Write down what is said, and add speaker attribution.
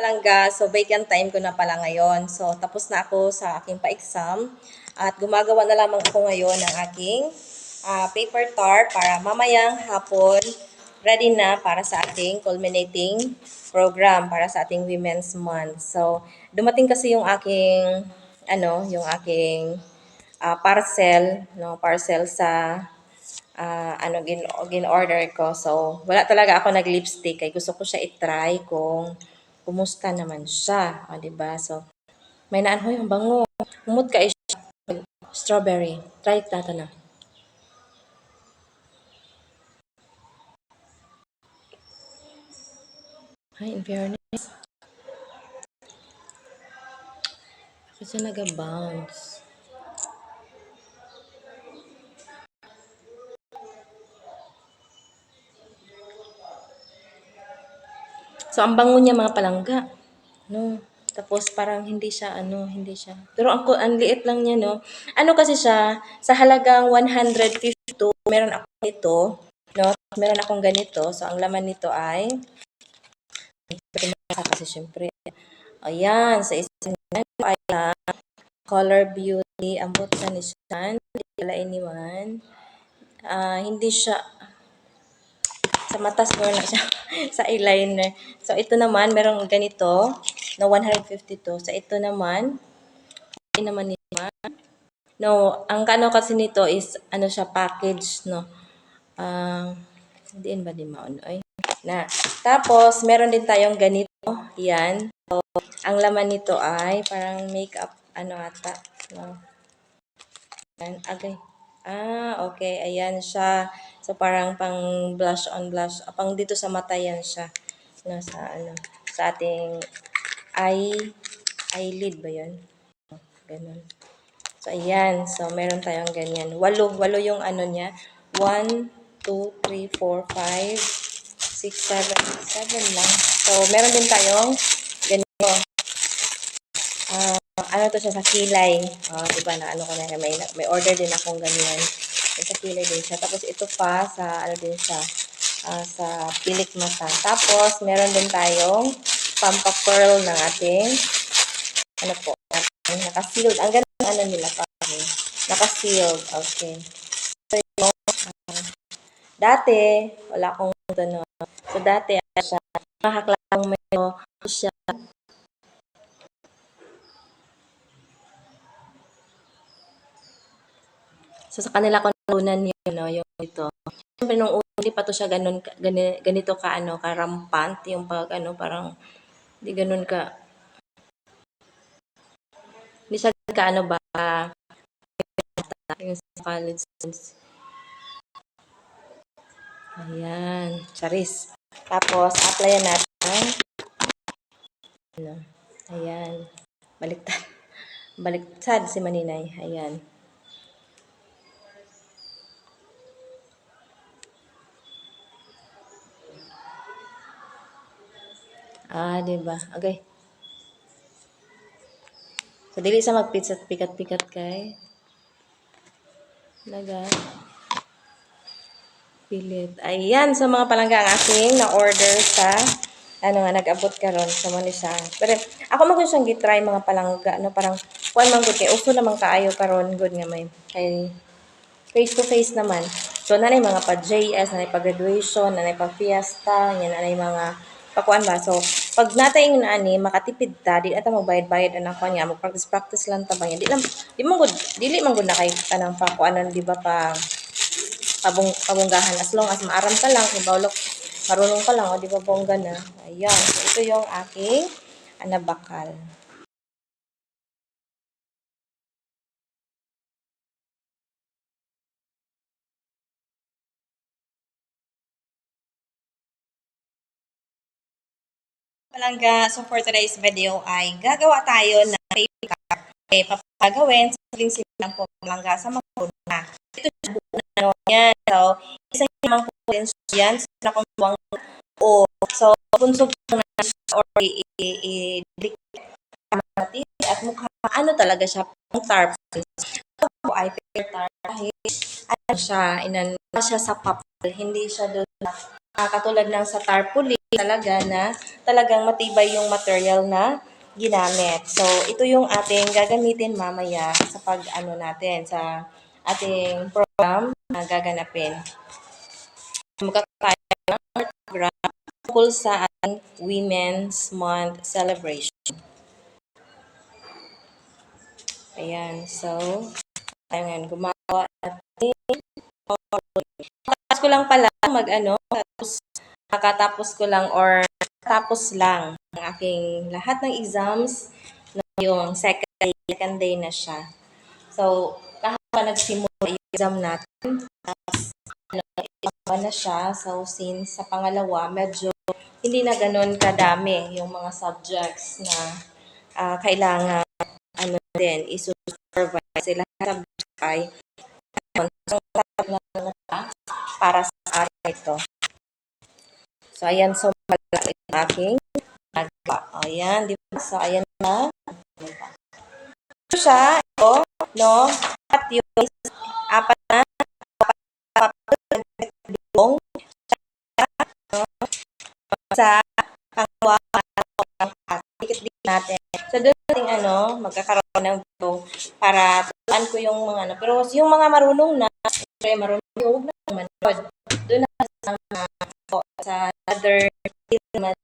Speaker 1: Palangga, so vacant time ko na pala ngayon. So tapos na ako sa aking pa-exam at gumagawa na lamang ako ngayon ng aking paper tar para mamayang hapon ready na para sa ating culminating program para sa ating Women's Month. So dumating kasi yung aking parcel, no, parcel sa gin-order ko. So, wala talaga ako nag-lipstick. Kaya gusto ko siya i-try kung kumusta naman siya. O, diba? So, may naanhoy ang bango. Humot ka siya. Strawberry. Try it natin na. Ay, in fairness. Ako siya nag-bounce. So, ang bango niya mga palangga. No. Tapos parang hindi siya. Pero ang liit lang niya, no. Ano kasi siya, sa halagang 152, meron ako nito, no. Meron akong ganito. So, ang laman nito ay kasi syempre. Ayan, sa isang yan ay Color Beauty. Ang botsa ni Shan. Hindi pala iniwan. Hindi siya sa matas mo na siya sa eyeliner. So, ito naman, merong ganito na 152. Sa ito naman, hindi naman nito. No, ang kano kasi nito is, ano siya, package, no. Hindi ba di maunoy? Na. Tapos, meron din tayong ganito. Yan. So, ang laman nito ay parang makeup, ata. No. Yan. Agay. Okay. Ayan siya. So, parang pang blush on blush. Pang dito sa mata yan siya. No, sa ating eyelid ba yun? Ganun. So, ayan. So, meron tayong ganyan. 8 yung ano niya. 1, 2, 3, 4, 5, 6, 7 lang. So, meron din tayong ganito. Ano to siya sa kilay. Diba na ano ko na, may order din akong ganyan. Sa kilay din siya. Tapos, ito pa sa, din siya, sa pilik mata. Tapos, meron din tayong pampa-pearl ng ating, naka-sealed. Ang ganda nila pa. Naka-sealed. Okay. So, dati, wala akong gano'n. So, dati, siya, nakaklang may siya. So, sa kanila ko natunan yun, no, yung ito. Siyempre, nung hindi pa to siya ganito ka, rampant, yung parang, hindi ganun ka, hindi siya ba, yung sa college students. Ayan, charis. Tapos, applyan natin. Ayan. Baliktad si Maninay. Ayan. Diba? Okay. So, dili sa magpikat-pikat kay. Pilit. Ayan, sa mga palangga ang aking na-order sa, nag-abot karon sa Malaysia. Pero, ako mag siyang gitry mga palangga, parang, kuan man gud kay uso namang kaayo karon good nga may, kay face to face naman. So, nanay mga pa-JS, nanay pa-graduation, nanay pa-fiesta, yan, nanay mga pakuan ba. So, pag natay yung makatipid ta, di ata magbayad-bayad anak ko niya, mag-practice lang ta ba yan. Dili man gud na kay kanang pakuanan, di ba, pabunggahan. As long as maaram ka lang, kung bawlok, marunong ka lang, o di ba bongga na. Ayan. So, ito yung aking anabakal. Palangga, so for today's video ay gagawa tayo ng paper cup. Okay, papagawin, simpleng lang po palangga sa mga una. Ito siya buo na yan. So, isa naman po din yan sa nakumbuang o. So, punsog na or i-dikit at mukha, talaga siya, pang tarp. Ito po ay paper tar kahit siya, siya sa papel, hindi siya doon katulad ng sa tarpaulin talaga na talagang matibay yung material na ginamit. So, ito yung ating gagamitin mamaya sa pag-ano natin, sa ating program na gaganapin. Magkakain ng program tungkol sa ating Women's Month celebration. Ayan, so, ayan, gumawa natin. Tapos ko lang pala mag-ano, kakatapos ko lang or tapos lang ang aking lahat ng exams na yung second day na siya. So, kahapon nagsimula yung exam natin, iba na siya. So, since sa pangalawa, medyo hindi na ganun kadami yung mga subjects na kailangan ano din, isupervise. Sila subject ay para sa akin ito. So, ayan. So, malaki yung aking nagawa. Ayan, di ba? So, ayan na. Ito siya, ito, no? At yung apat na papilong sa pangwa ng dikit-dikit natin. So, doon natin, magkakaroon ng video para turuan ko yung mga, pero yung mga marunong na, marunong, huwag na manood. Doon na sa other naman